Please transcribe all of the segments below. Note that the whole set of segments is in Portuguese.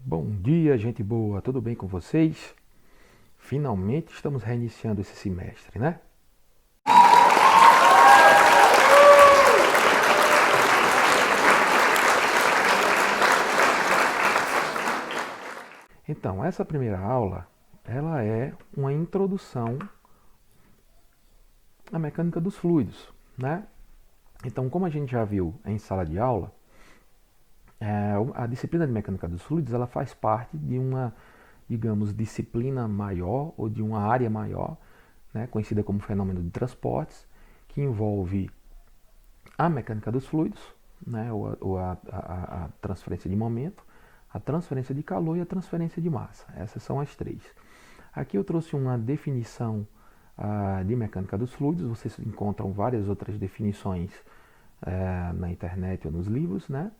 Bom dia, gente boa, tudo bem com vocês? Finalmente estamos reiniciando esse semestre, né? Então, essa primeira aula, ela é uma introdução à mecânica dos fluidos, né? Então, como a gente já viu em sala de aula, a disciplina de mecânica dos fluidos, ela faz parte de uma, digamos, disciplina maior ou de uma área maior, né, conhecida como fenômeno de transportes, que envolve a mecânica dos fluidos, né, ou a transferência de momento, a transferência de calor e a transferência de massa. Essas são as três. Aqui eu trouxe uma definição de mecânica dos fluidos. Vocês encontram várias outras definições na internet ou nos livros, né?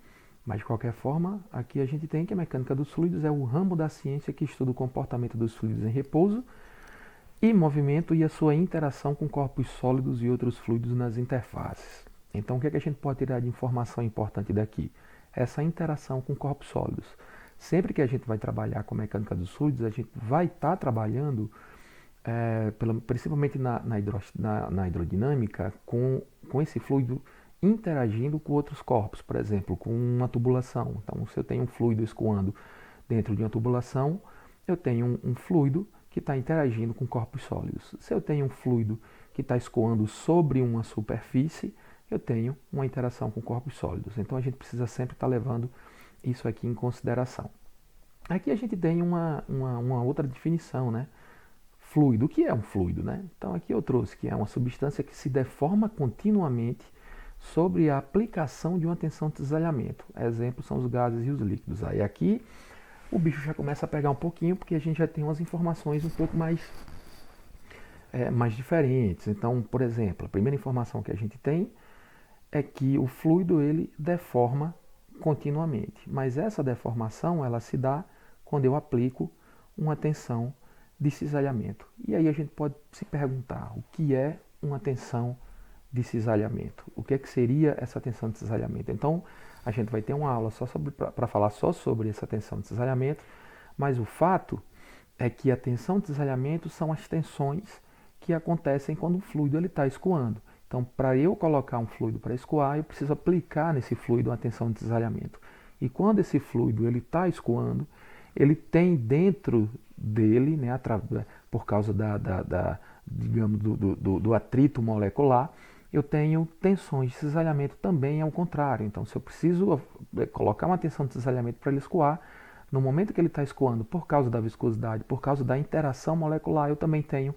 Mas de qualquer forma, aqui a gente tem que a mecânica dos fluidos é o ramo da ciência que estuda o comportamento dos fluidos em repouso e movimento e a sua interação com corpos sólidos e outros fluidos nas interfaces. Então, o que é que a gente pode tirar de informação importante daqui? Essa interação com corpos sólidos. Sempre que a gente vai trabalhar com a mecânica dos fluidos, a gente vai estar trabalhando, principalmente na hidrodinâmica, com esse fluido interagindo com outros corpos, por exemplo, com uma tubulação. Então, se eu tenho um fluido escoando dentro de uma tubulação, eu tenho um fluido que está interagindo com corpos sólidos. Se eu tenho um fluido que está escoando sobre uma superfície, eu tenho uma interação com corpos sólidos. Então a gente precisa sempre estar levando isso aqui em consideração. Aqui a gente tem uma outra definição, né? Fluido. O que é um fluido, né? Então aqui eu trouxe que é uma substância que se deforma continuamente sobre a aplicação de uma tensão de cisalhamento. Exemplos são os gases e os líquidos. Aí aqui o bicho já começa a pegar um pouquinho, porque a gente já tem umas informações um pouco mais diferentes. Então, por exemplo, a primeira informação que a gente tem é que o fluido ele deforma continuamente, mas essa deformação ela se dá quando eu aplico uma tensão de cisalhamento. E aí a gente pode se perguntar o que é uma tensão de cisalhamento? O que é que seria essa tensão de cisalhamento? Então, a gente vai ter uma aula só para falar só sobre essa tensão de cisalhamento, mas o fato é que a tensão de cisalhamento são as tensões que acontecem quando o fluido está escoando. Então, para eu colocar um fluido para escoar, eu preciso aplicar nesse fluido uma tensão de cisalhamento. E quando esse fluido está escoando, ele tem dentro dele, né, por causa digamos, do atrito molecular, eu tenho tensões de cisalhamento também ao contrário. Então, se eu preciso colocar uma tensão de cisalhamento para ele escoar, no momento que ele está escoando, por causa da viscosidade, por causa da interação molecular, eu também tenho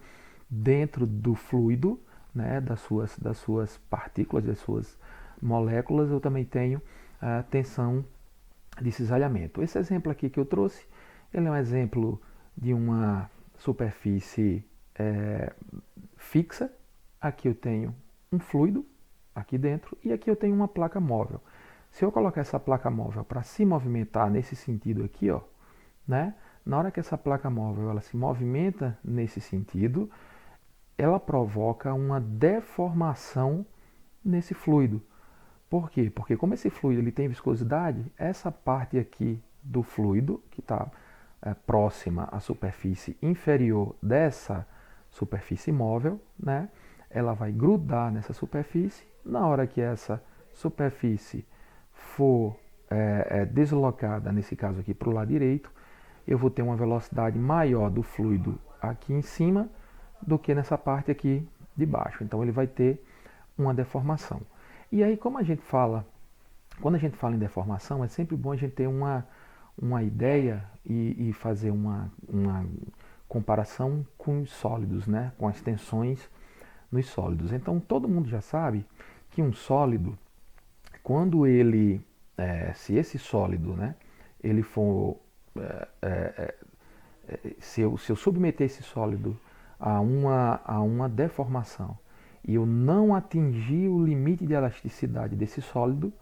dentro do fluido, né, das suas partículas, das suas moléculas, eu também tenho a tensão de cisalhamento. Esse exemplo aqui que eu trouxe, ele é um exemplo de uma superfície fixa. Aqui eu tenho um fluido aqui dentro e aqui eu tenho uma placa móvel. Se eu colocar essa placa móvel para se movimentar nesse sentido aqui, ó, né, na hora que essa placa móvel ela se movimenta nesse sentido, ela provoca uma deformação nesse fluido. Por quê? Porque como esse fluido ele tem viscosidade, essa parte aqui do fluido, que está próxima à superfície inferior dessa superfície móvel, né, ela vai grudar nessa superfície. Na hora que essa superfície for deslocada, nesse caso aqui para o lado direito, eu vou ter uma velocidade maior do fluido aqui em cima do que nessa parte aqui de baixo. Então ele vai ter uma deformação. E aí, como a gente fala, quando a gente fala em deformação, é sempre bom a gente ter uma ideia e fazer uma comparação com os sólidos, né? Com as tensões nos sólidos. Então todo mundo já sabe que um sólido, quando ele, se esse sólido, né, ele for, se eu submeter esse sólido a uma deformação e eu não atingir o limite de elasticidade desse sólido,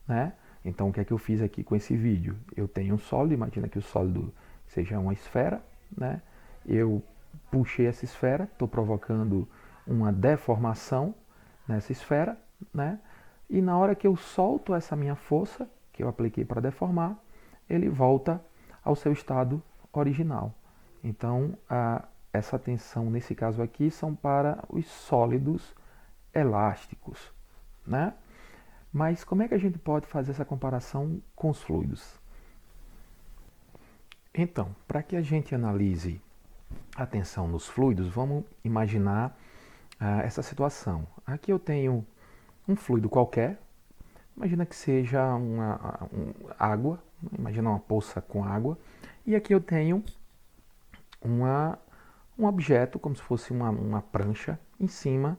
né? Então o que é que eu fiz aqui com esse vídeo? Eu tenho um sólido, imagina que o sólido seja uma esfera, né? Eu puxei essa esfera, estou provocando uma deformação nessa esfera, né? E na hora que eu solto essa minha força, que eu apliquei para deformar, ele volta ao seu estado original. Então, essa tensão, nesse caso aqui, são para os sólidos elásticos, né? Mas como é que a gente pode fazer essa comparação com os fluidos? Então, para que a gente analise a tensão nos fluidos, vamos imaginar essa situação. Aqui eu tenho um fluido qualquer, imagina que seja água, imagina uma poça com água, e aqui eu tenho um objeto, como se fosse uma prancha, em cima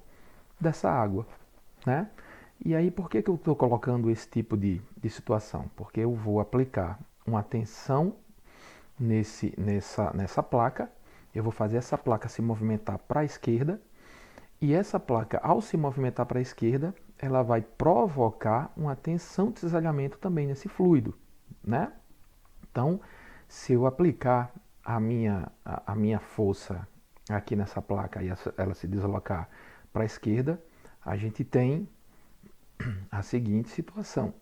dessa água, né? E aí, por que eu estou colocando esse tipo de situação? Porque eu vou aplicar uma tensão nessa placa, eu vou fazer essa placa se movimentar para a esquerda, e essa placa, ao se movimentar para a esquerda, ela vai provocar uma tensão de cisalhamento também nesse fluido, né? Então, se eu aplicar a minha força aqui nessa placa e ela se deslocar para a esquerda, a gente tem a seguinte situação.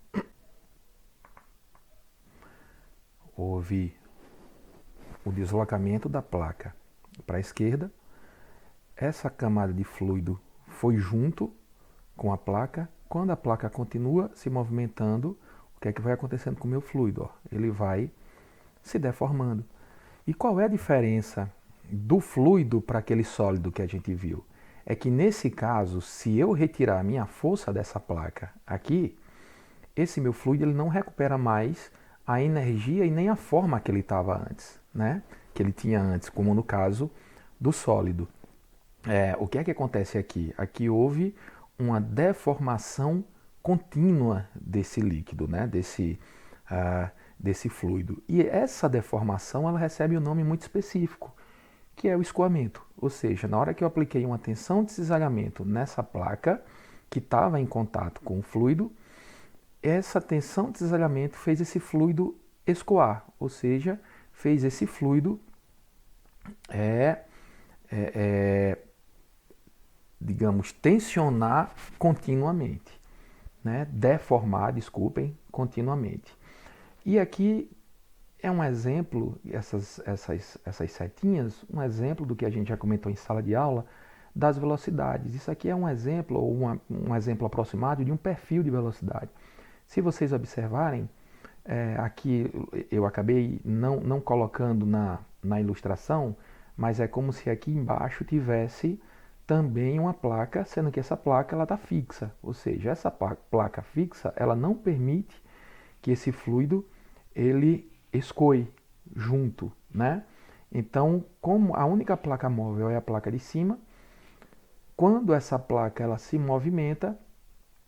Houve o deslocamento da placa para a esquerda, essa camada de fluido foi junto com a placa. Quando a placa continua se movimentando, o que é que vai acontecendo com o meu fluido? Ele vai se deformando. E qual é a diferença do fluido para aquele sólido que a gente viu? É que nesse caso, se eu retirar a minha força dessa placa aqui, esse meu fluido ele não recupera mais a energia e nem a forma que ele estava antes, né? Que ele tinha antes, como no caso do sólido. O que é que acontece aqui? Aqui houve uma deformação contínua desse líquido, né? Desse fluido. E essa deformação ela recebe um nome muito específico, que é o escoamento. Ou seja, na hora que eu apliquei uma tensão de cisalhamento nessa placa, que estava em contato com o fluido, essa tensão de cisalhamento fez esse fluido escoar, ou seja, fez esse fluido digamos, tensionar continuamente, né? Deformar, desculpem, continuamente. E aqui é um exemplo, essas setinhas, um exemplo do que a gente já comentou em sala de aula, das velocidades. Isso aqui é um exemplo, ou um exemplo aproximado de um perfil de velocidade. Se vocês observarem, aqui eu acabei não colocando na ilustração, mas é como se aqui embaixo tivesse também uma placa, sendo que essa placa ela está fixa, ou seja, essa placa fixa ela não permite que esse fluido ele escoe junto, né? Então, como a única placa móvel é a placa de cima, quando essa placa ela se movimenta,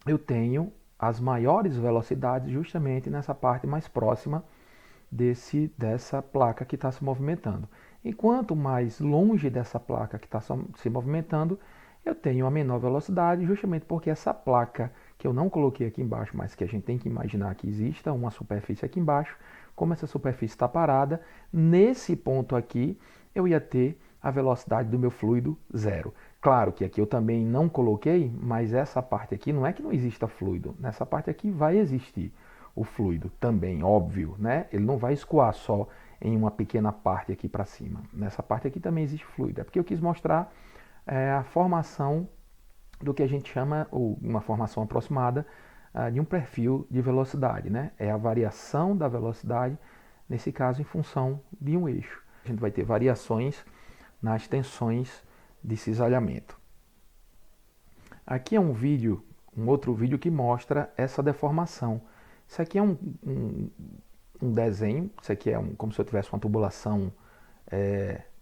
eu tenho as maiores velocidades justamente nessa parte mais próxima dessa placa que está se movimentando. E quanto mais longe dessa placa que está se movimentando, eu tenho a menor velocidade, justamente porque essa placa que eu não coloquei aqui embaixo, mas que a gente tem que imaginar que exista uma superfície aqui embaixo, como essa superfície está parada, nesse ponto aqui eu ia ter a velocidade do meu fluido zero. Claro que aqui eu também não coloquei, mas essa parte aqui não é que não exista fluido, nessa parte aqui vai existir o fluido também, óbvio, né? Ele não vai escoar só em uma pequena parte aqui para cima. Nessa parte aqui também existe fluido. É porque eu quis mostrar a formação do que a gente chama, ou uma formação aproximada, de um perfil de velocidade, né? É a variação da velocidade, nesse caso, em função de um eixo. A gente vai ter variações nas tensões de cisalhamento. Aqui é um outro vídeo que mostra essa deformação. Isso aqui é um desenho, isso aqui é como se eu tivesse uma tubulação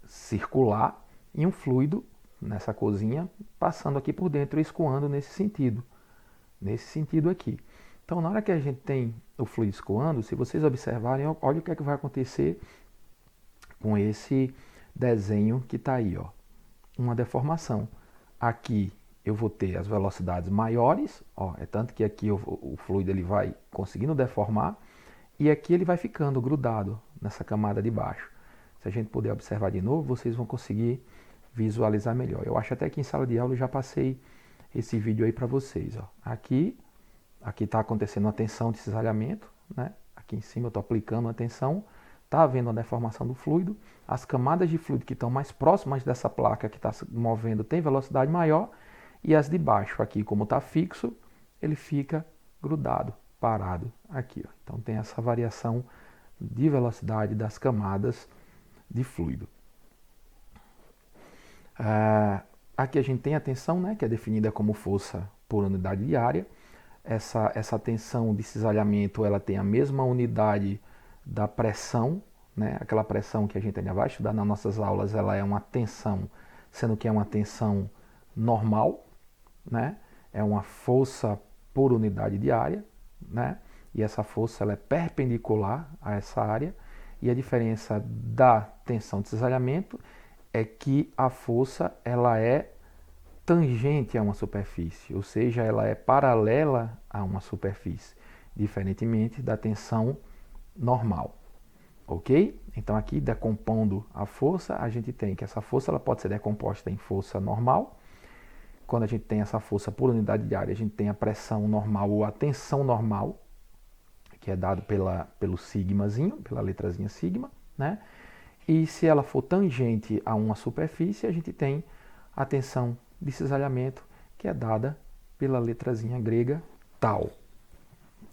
circular e um fluido nessa cozinha passando aqui por dentro e escoando nesse sentido aqui. Então, na hora que a gente tem o fluido escoando, se vocês observarem, olha o que é que vai acontecer com esse desenho que está aí, ó. Uma deformação. Aqui eu vou ter as velocidades maiores, ó, é tanto que aqui o fluido ele vai conseguindo deformar e aqui ele vai ficando grudado nessa camada de baixo. Se a gente puder observar de novo, vocês vão conseguir visualizar melhor. Eu acho até que em sala de aula eu já passei esse vídeo aí para vocês. Ó. Aqui está acontecendo uma tensão de cisalhamento, né? Aqui em cima eu estou aplicando uma tensão, está havendo uma deformação do fluido, as camadas de fluido que estão mais próximas dessa placa que está se movendo têm velocidade maior, e as de baixo aqui, como está fixo, ele fica grudado, parado aqui. Ó. Então tem essa variação de velocidade das camadas de fluido. Aqui a gente tem a tensão, né, que é definida como força por unidade de área. Essa tensão de cisalhamento, ela tem a mesma unidade da pressão, né? Aquela pressão que a gente ainda vai estudar nas nossas aulas, ela é uma tensão, sendo que é uma tensão normal, né? É uma força por unidade de área, né? E essa força ela é perpendicular a essa área, e a diferença da tensão de cisalhamento é que a força ela é tangente a uma superfície, ou seja, ela é paralela a uma superfície, diferentemente da tensão normal, ok? Então aqui, decompondo a força, a gente tem que essa força ela pode ser decomposta em força normal. Quando a gente tem essa força por unidade de área, a gente tem a pressão normal ou a tensão normal, que é dado pelo sigmazinho, pela letrazinha sigma, né? E se ela for tangente a uma superfície, a gente tem a tensão de cisalhamento, que é dada pela letrazinha grega tau,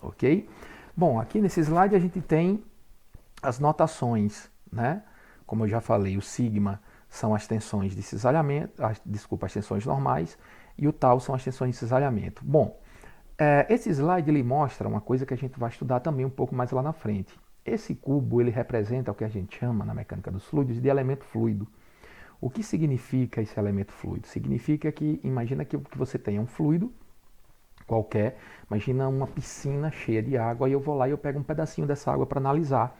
ok? Bom, aqui nesse slide a gente tem as notações, né? Como eu já falei, o sigma são as tensões de cisalhamento, as tensões normais, e o tau são as tensões de cisalhamento. Bom, esse slide ele mostra uma coisa que a gente vai estudar também um pouco mais lá na frente. Esse cubo ele representa o que a gente chama na mecânica dos fluidos de elemento fluido. O que significa esse elemento fluido? Significa que, imagina que você tenha um fluido qualquer, imagina uma piscina cheia de água, e eu vou lá e eu pego um pedacinho dessa água para analisar.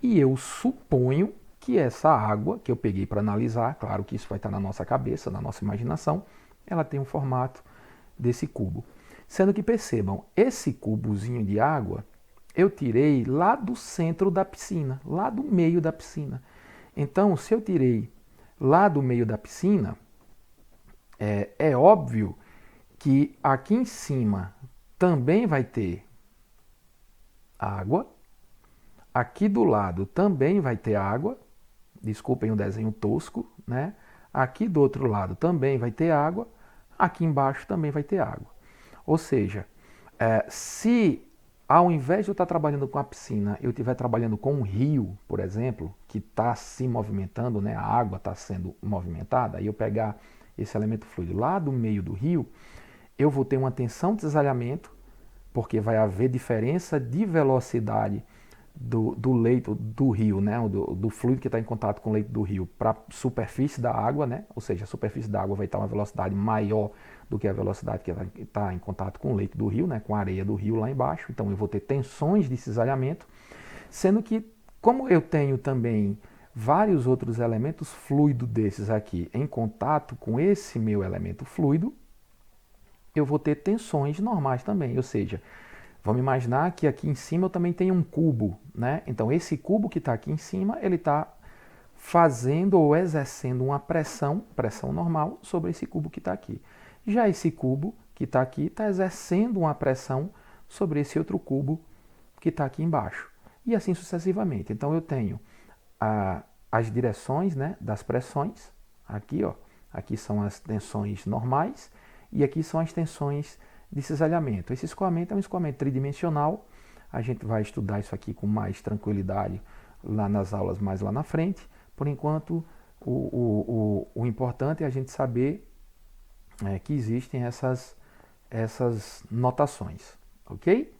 E eu suponho que essa água que eu peguei para analisar, claro que isso vai estar na nossa cabeça, na nossa imaginação, ela tem um formato desse cubo. Sendo que percebam, esse cubozinho de água eu tirei lá do centro da piscina, lá do meio da piscina. Então, se eu tirei lá do meio da piscina, é óbvio que aqui em cima também vai ter água, aqui do lado também vai ter água, desculpem o desenho tosco, né? Aqui do outro lado também vai ter água, aqui embaixo também vai ter água. Ou seja, se ao invés de eu estar trabalhando com a piscina, eu estiver trabalhando com um rio, por exemplo, que está se movimentando, né? A água está sendo movimentada, e eu pegar esse elemento fluido lá do meio do rio, eu vou ter uma tensão de cisalhamento, porque vai haver diferença de velocidade do leito do rio, né? do fluido que está em contato com o leito do rio para a superfície da água, né? Ou seja, a superfície da água vai estar uma velocidade maior do que a velocidade que está em contato com o leito do rio, né? Com a areia do rio lá embaixo. Então eu vou ter tensões de cisalhamento, sendo que, como eu tenho também vários outros elementos fluidos desses aqui em contato com esse meu elemento fluido, eu vou ter tensões normais também, ou seja, vamos imaginar que aqui em cima eu também tenho um cubo, né? Então esse cubo que está aqui em cima, ele está fazendo ou exercendo uma pressão normal sobre esse cubo que está aqui. Já esse cubo que está aqui está exercendo uma pressão sobre esse outro cubo que está aqui embaixo. E assim sucessivamente. Então eu tenho as direções, né, das pressões, aqui, ó, aqui são as tensões normais, e aqui são as tensões de cisalhamento. Esse escoamento é um escoamento tridimensional. A gente vai estudar isso aqui com mais tranquilidade lá nas aulas mais lá na frente. Por enquanto, o importante é a gente saber que existem essas notações, ok?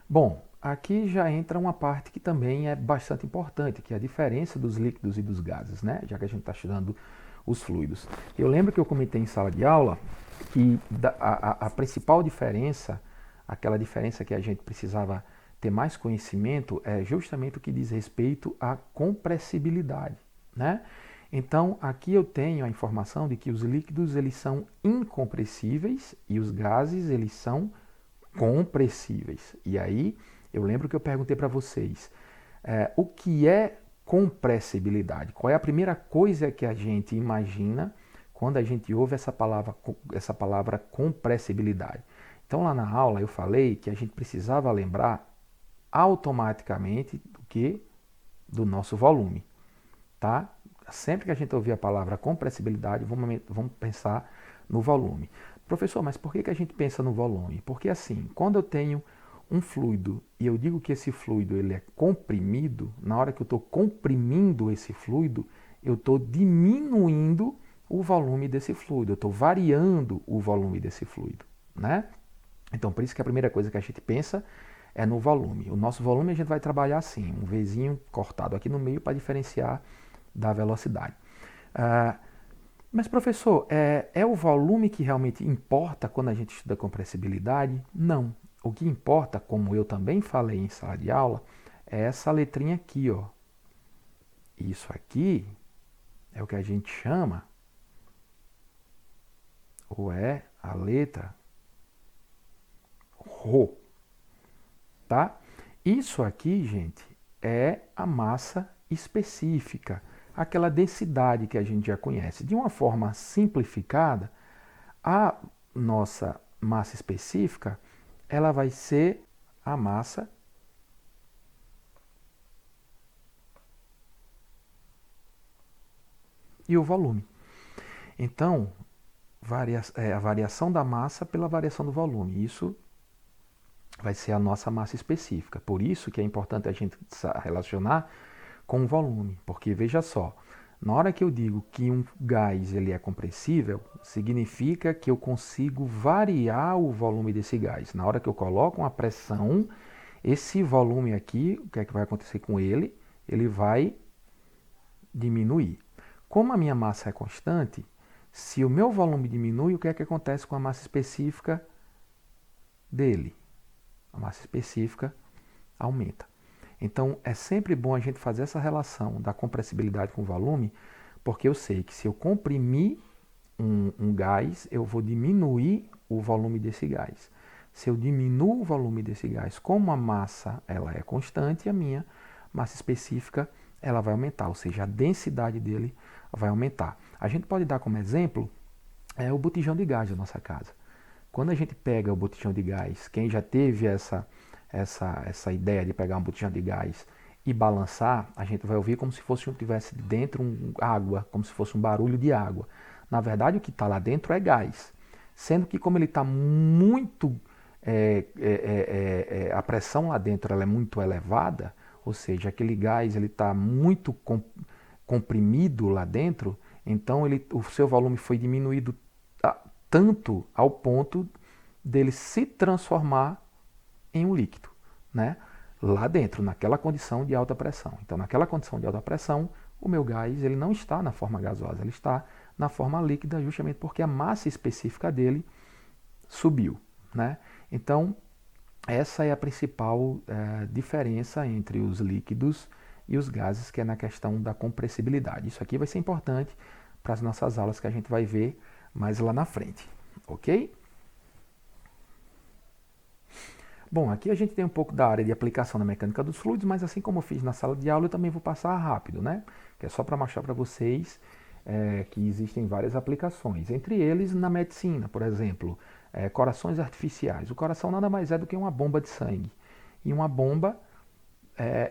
Bom, aqui já entra uma parte que também é bastante importante, que é a diferença dos líquidos e dos gases, né? Já que a gente está estudando os fluidos. Eu lembro que eu comentei em sala de aula que a principal diferença, aquela diferença que a gente precisava ter mais conhecimento, é justamente o que diz respeito à compressibilidade, né? Então, aqui eu tenho a informação de que os líquidos eles são incompressíveis e os gases eles são compressíveis. E aí, eu lembro que eu perguntei para vocês, o que é compressibilidade? Qual é a primeira coisa que a gente imagina quando a gente ouve essa palavra compressibilidade? Então lá na aula eu falei que a gente precisava lembrar automaticamente do quê? Do nosso volume, tá? Sempre que a gente ouvir a palavra compressibilidade, vamos pensar no volume. Professor, mas por que a gente pensa no volume? Porque assim, quando eu tenho um fluido e eu digo que esse fluido ele é comprimido, na hora que eu estou comprimindo esse fluido, eu estou diminuindo o volume desse fluido, eu estou variando o volume desse fluido, né? Então, por isso que a primeira coisa que a gente pensa é no volume. O nosso volume a gente vai trabalhar assim, um Vzinho cortado aqui no meio para diferenciar da velocidade. Mas, professor, é o volume que realmente importa quando a gente estuda compressibilidade? Não. O que importa, como eu também falei em sala de aula, é essa letrinha aqui, ó. Isso aqui é o que a gente chama, ou é a letra Rho, tá? Isso aqui, gente, é a massa específica, aquela densidade que a gente já conhece. De uma forma simplificada, a nossa massa específica, ela vai ser a massa e o volume. Então, a variação da massa pela variação do volume. Isso vai ser a nossa massa específica. Por isso que é importante a gente relacionar com o volume, porque veja só, na hora que eu digo que um gás ele é compressível, significa que eu consigo variar o volume desse gás. Na hora que eu coloco uma pressão, esse volume aqui, o que é que vai acontecer com ele? Ele vai diminuir. Como a minha massa é constante, se o meu volume diminui, o que é que acontece com a massa específica dele? A massa específica aumenta. Então, é sempre bom a gente fazer essa relação da compressibilidade com o volume, porque eu sei que se eu comprimir um gás, eu vou diminuir o volume desse gás. Se eu diminuo o volume desse gás, como a massa ela é constante, a minha massa específica ela vai aumentar, ou seja, a densidade dele vai aumentar. A gente pode dar como exemplo o botijão de gás da nossa casa. Quando a gente pega o botijão de gás, quem já teve essa ideia de pegar um botijão de gás e balançar, a gente vai ouvir como se fosse tivesse dentro água, como se fosse um barulho de água. Na verdade, o que está lá dentro é gás. Sendo que como ele está muito... a pressão lá dentro ela é muito elevada, ou seja, aquele gás ele está muito comprimido lá dentro, então o seu volume foi diminuído tanto ao ponto dele se transformar em um líquido, né? Lá dentro, naquela condição de alta pressão. Então, naquela condição de alta pressão, o meu gás ele não está na forma gasosa, ele está na forma líquida justamente porque a massa específica dele subiu, né? Então, essa é a principal diferença entre os líquidos e os gases, que é na questão da compressibilidade. Isso aqui vai ser importante para as nossas aulas que a gente vai ver mais lá na frente, ok? Bom, aqui a gente tem um pouco da área de aplicação na mecânica dos fluidos, mas assim como eu fiz na sala de aula, eu também vou passar rápido, né? Que é só para mostrar para vocês que existem várias aplicações. Entre eles, na medicina, por exemplo, corações artificiais. O coração nada mais é do que uma bomba de sangue. E uma bomba,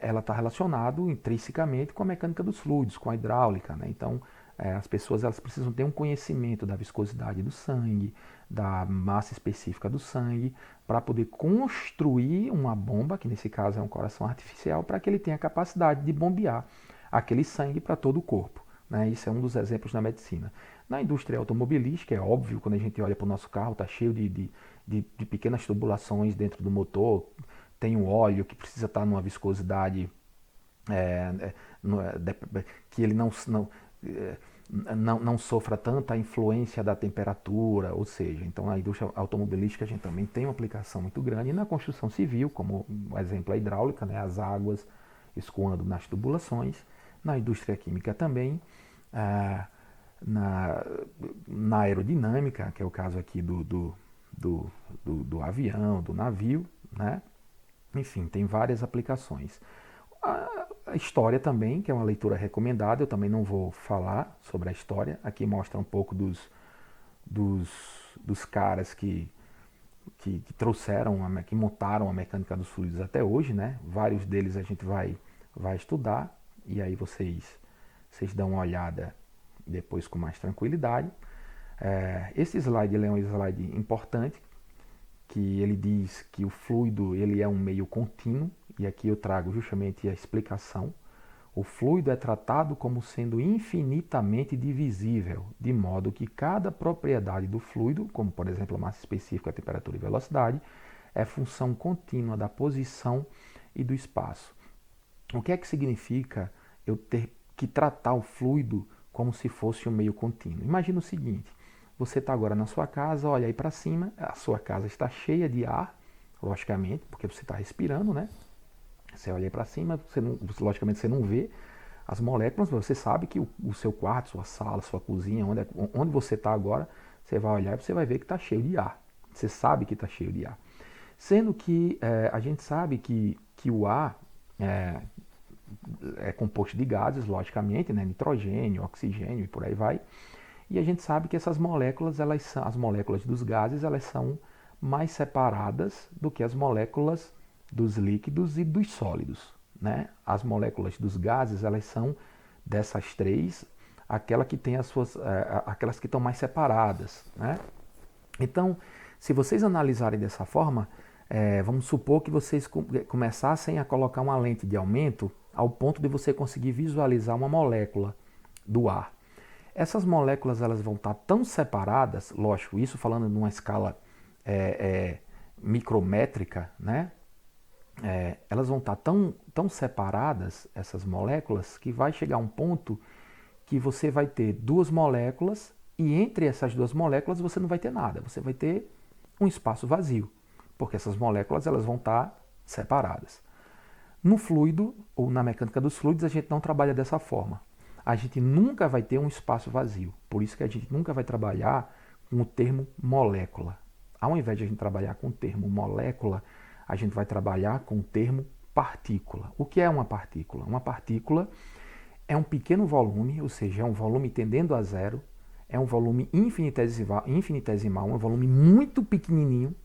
ela está relacionada intrinsecamente com a mecânica dos fluidos, com a hidráulica, né? Então, as pessoas elas precisam ter um conhecimento da viscosidade do sangue, da massa específica do sangue, para poder construir uma bomba, que nesse caso é um coração artificial, para que ele tenha a capacidade de bombear aquele sangue para todo o corpo, né? Isso é um dos exemplos na medicina. Na indústria automobilística, é óbvio, quando a gente olha para o nosso carro, está cheio de pequenas tubulações dentro do motor, tem um óleo que precisa estar numa viscosidade que ele não sofra tanta influência da temperatura, ou seja, então na indústria automobilística a gente também tem uma aplicação muito grande, e na construção civil, como um exemplo a hidráulica, né, as águas escoando nas tubulações, na indústria química também, na aerodinâmica, que é o caso aqui do avião, do navio, né? Enfim, tem várias aplicações. A história também, que é uma leitura recomendada, eu também não vou falar sobre a história. Aqui mostra um pouco dos caras que trouxeram, que montaram a mecânica dos fluidos até hoje, né? Vários deles a gente vai vai estudar e aí vocês dão uma olhada depois com mais tranquilidade. Esse slide ele é um slide importante, que ele diz que o fluido ele é um meio contínuo, e aqui eu trago justamente a explicação. O fluido é tratado como sendo infinitamente divisível, de modo que cada propriedade do fluido, como por exemplo a massa específica, a temperatura e velocidade, é função contínua da posição e do espaço. O que é que significa eu ter que tratar o fluido como se fosse um meio contínuo? Imagina o seguinte, você está agora na sua casa, olha aí para cima, a sua casa está cheia de ar, logicamente, porque você está respirando, né? Você olha aí para cima, logicamente você não vê as moléculas, mas você sabe que o seu quarto, sua sala, sua cozinha, onde você está agora, você vai olhar e você vai ver que está cheio de ar. Você sabe que está cheio de ar. Sendo que a gente sabe que o ar é composto de gases, logicamente, né? Nitrogênio, oxigênio e por aí vai. E a gente sabe que essas moléculas, as moléculas dos gases, elas são mais separadas do que as moléculas dos líquidos e dos sólidos, né? As moléculas dos gases, elas são dessas três, aquelas que estão mais separadas, né? Então, se vocês analisarem dessa forma, vamos supor que vocês começassem a colocar uma lente de aumento ao ponto de você conseguir visualizar uma molécula do ar. Essas moléculas elas vão estar tão separadas, lógico, isso falando numa escala micrométrica, né? Elas vão estar tão separadas, essas moléculas, que vai chegar um ponto que você vai ter duas moléculas e entre essas duas moléculas você não vai ter nada, você vai ter um espaço vazio, porque essas moléculas elas vão estar separadas. No fluido, ou na mecânica dos fluidos, a gente não trabalha dessa forma. A gente nunca vai ter um espaço vazio, por isso que a gente nunca vai trabalhar com o termo molécula. Ao invés de a gente trabalhar com o termo molécula, a gente vai trabalhar com o termo partícula. O que é uma partícula? Uma partícula é um pequeno volume, ou seja, é um volume tendendo a zero, é um volume infinitesimal, um volume muito pequenininho,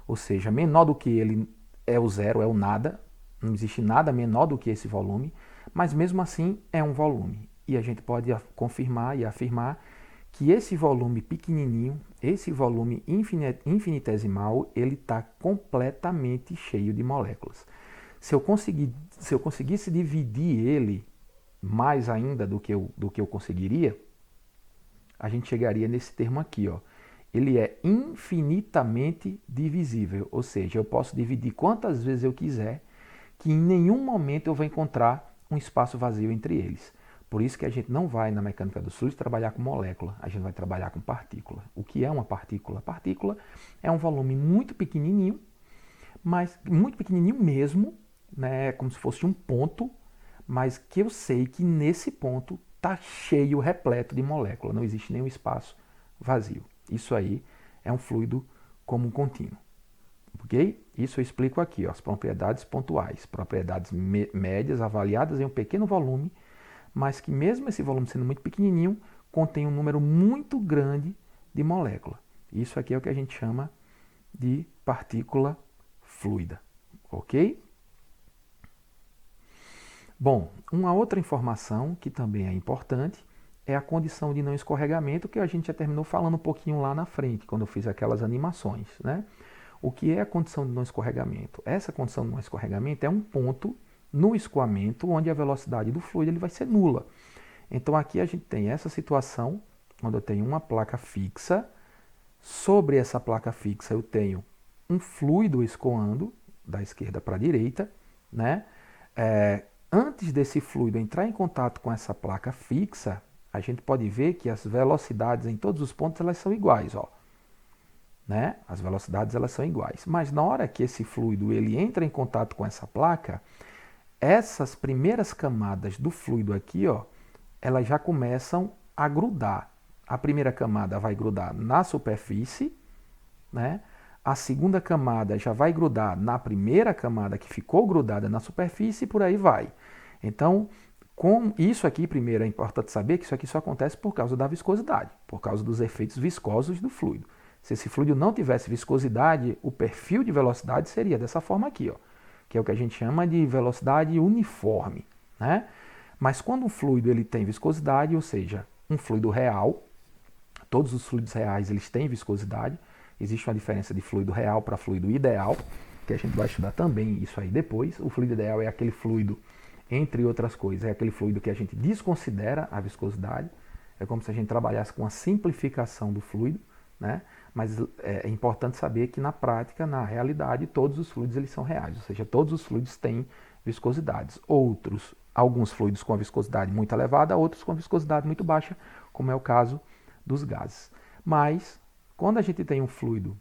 ou seja, menor do que ele é o zero, é o nada, não existe nada menor do que esse volume, mas mesmo assim é um volume. E a gente pode confirmar e afirmar que esse volume pequenininho, esse volume infinitesimal, ele está completamente cheio de moléculas. Se eu conseguisse dividir ele mais ainda do que eu conseguiria, a gente chegaria nesse termo aqui, ó. Ele é infinitamente divisível, ou seja, eu posso dividir quantas vezes eu quiser, que em nenhum momento eu vou encontrar um espaço vazio entre eles. Por isso que a gente não vai, na mecânica dos fluidos, trabalhar com molécula, a gente vai trabalhar com partícula. O que é uma partícula? A partícula é um volume muito pequenininho, mas muito pequenininho mesmo, né, como se fosse um ponto, mas que eu sei que nesse ponto está cheio, repleto de molécula, não existe nenhum espaço vazio. Isso aí é um fluido como um contínuo. Ok? Isso eu explico aqui, ó, as propriedades pontuais, propriedades médias avaliadas em um pequeno volume, mas que mesmo esse volume sendo muito pequenininho, contém um número muito grande de molécula. Isso aqui é o que a gente chama de partícula fluida. Ok? Bom, uma outra informação que também é importante é a condição de não escorregamento, que a gente já terminou falando um pouquinho lá na frente, quando eu fiz aquelas animações, né? O que é a condição de não escorregamento? Essa condição de não escorregamento é um ponto no escoamento onde a velocidade do fluido ele vai ser nula. Então aqui a gente tem essa situação, onde eu tenho uma placa fixa, sobre essa placa fixa eu tenho um fluido escoando, da esquerda para a direita, né? Antes desse fluido entrar em contato com essa placa fixa, a gente pode ver que as velocidades em todos os pontos elas são iguais, ó. Né? As velocidades elas são iguais. Mas na hora que esse fluido ele entra em contato com essa placa, essas primeiras camadas do fluido aqui, ó, elas já começam a grudar. A primeira camada vai grudar na superfície, né? A segunda camada já vai grudar na primeira camada que ficou grudada na superfície e por aí vai. Então, com isso aqui, primeiro, é importante saber que isso aqui só acontece por causa da viscosidade, por causa dos efeitos viscosos do fluido. Se esse fluido não tivesse viscosidade, o perfil de velocidade seria dessa forma aqui, ó. que é o que a gente chama de velocidade uniforme, né? Mas quando um fluido ele tem viscosidade, ou seja, um fluido real, todos os fluidos reais eles têm viscosidade, existe uma diferença de fluido real para fluido ideal, que a gente vai estudar também isso aí depois. O fluido ideal é aquele fluido, entre outras coisas, é aquele fluido que a gente desconsidera a viscosidade, é como se a gente trabalhasse com a simplificação do fluido, né? Mas é importante saber que na prática, na realidade, todos os fluidos eles são reais, ou seja, todos os fluidos têm viscosidades. Alguns fluidos com a viscosidade muito elevada, outros com a viscosidade muito baixa, como é o caso dos gases. Mas, quando a gente tem um fluido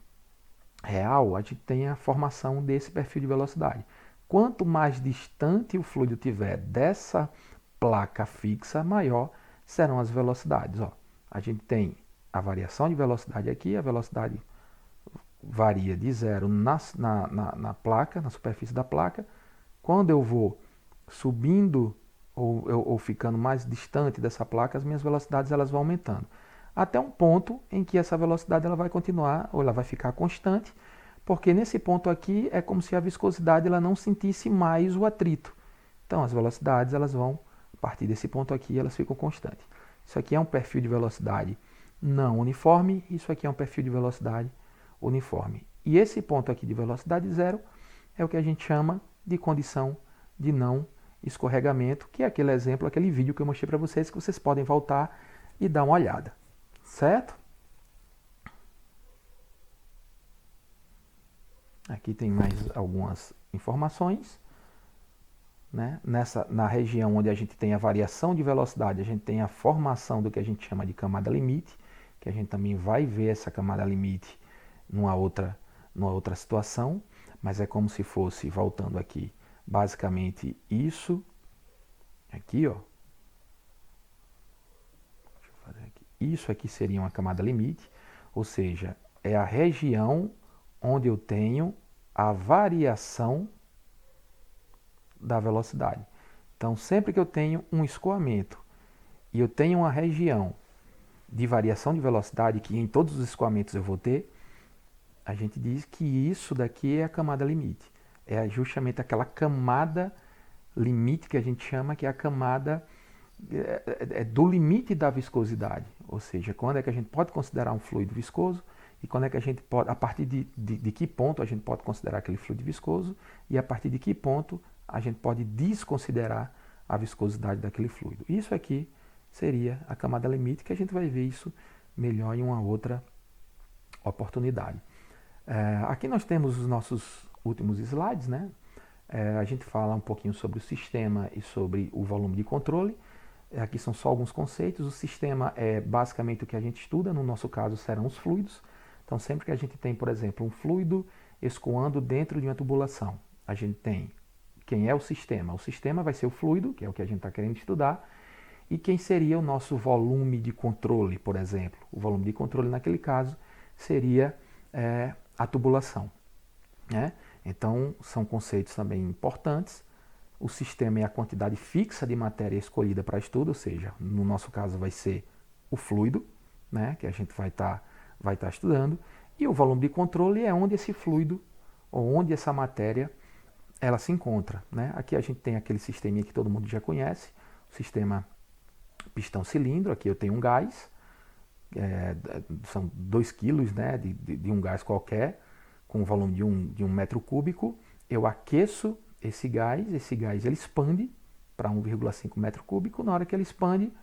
real, a gente tem a formação desse perfil de velocidade. Quanto mais distante o fluido tiver dessa placa fixa, maior serão as velocidades. Ó, a gente tem a variação de velocidade aqui, a velocidade varia de zero na placa, na superfície da placa. Quando eu vou subindo ou ficando mais distante dessa placa, as minhas velocidades elas vão aumentando. Até um ponto em que essa velocidade ela vai continuar, ou ela vai ficar constante, porque nesse ponto aqui é como se a viscosidade ela não sentisse mais o atrito. Então as velocidades elas vão, a partir desse ponto aqui, elas ficam constantes. Isso aqui é um perfil de velocidade não uniforme, isso aqui é um perfil de velocidade uniforme. E esse ponto aqui de velocidade zero é o que a gente chama de condição de não escorregamento, que é aquele exemplo, aquele vídeo que eu mostrei para vocês, que vocês podem voltar e dar uma olhada, certo? Aqui tem mais algumas informações, né? Na região onde a gente tem a variação de velocidade, a gente tem a formação do que a gente chama de camada limite, que a gente também vai ver essa camada limite numa outra situação, mas é como se fosse, voltando aqui, basicamente isso aqui, ó. Deixa eu fazer aqui. Isso aqui seria uma camada limite, ou seja, é a região onde eu tenho a variação da velocidade. Então, sempre que eu tenho um escoamento e eu tenho uma região de variação de velocidade, que em todos os escoamentos eu vou ter, a gente diz que isso daqui é a camada limite. É justamente aquela camada limite que a gente chama, que é a camada do limite da viscosidade. Ou seja, quando é que a gente pode considerar um fluido viscoso e quando é que a gente pode, a partir de que ponto a gente pode considerar aquele fluido viscoso e a partir de que ponto a gente pode desconsiderar a viscosidade daquele fluido. Isso aqui seria a camada limite, que a gente vai ver isso melhor em uma outra oportunidade. Aqui nós temos os nossos últimos slides, né? A gente fala um pouquinho sobre o sistema e sobre o volume de controle. Aqui são só alguns conceitos. O sistema é basicamente o que a gente estuda, no nosso caso serão os fluidos. Então sempre que a gente tem, por exemplo, um fluido escoando dentro de uma tubulação, a gente tem quem é o sistema. O sistema vai ser o fluido, que é o que a gente está querendo estudar, e quem seria o nosso volume de controle, por exemplo. O volume de controle, naquele caso, seria a tubulação, né? Então, são conceitos também importantes. O sistema é a quantidade fixa de matéria escolhida para estudo, ou seja, no nosso caso vai ser o fluido, né, que a gente vai estar estudando. E o volume de controle é onde esse fluido, ou onde essa matéria, ela se encontra, né? Aqui a gente tem aquele sisteminha que todo mundo já conhece, o sistema pistão-cilindro. Aqui eu tenho um gás, são 2 quilos, né, de um gás qualquer, com o volume de um metro cúbico. Eu aqueço esse gás ele expande para 1,5 metro cúbico. Na hora que ele expande,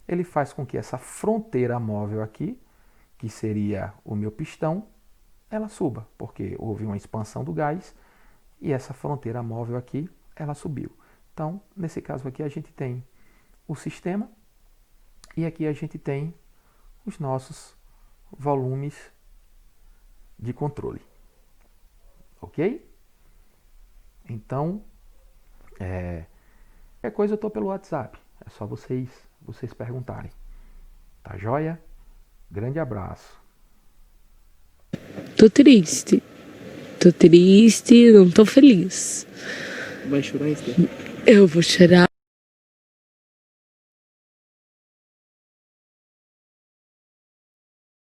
ele faz com que essa fronteira móvel aqui, que seria o meu pistão, ela suba, porque houve uma expansão do gás e essa fronteira móvel aqui, ela subiu. Então, nesse caso aqui, a gente tem o sistema e aqui a gente tem os nossos volumes de controle. Ok? Então, qualquer coisa eu estou pelo WhatsApp. É só vocês perguntarem. Tá joia? Grande abraço. Tô triste, não tô feliz. Vai chorar, Esther? Eu vou chorar.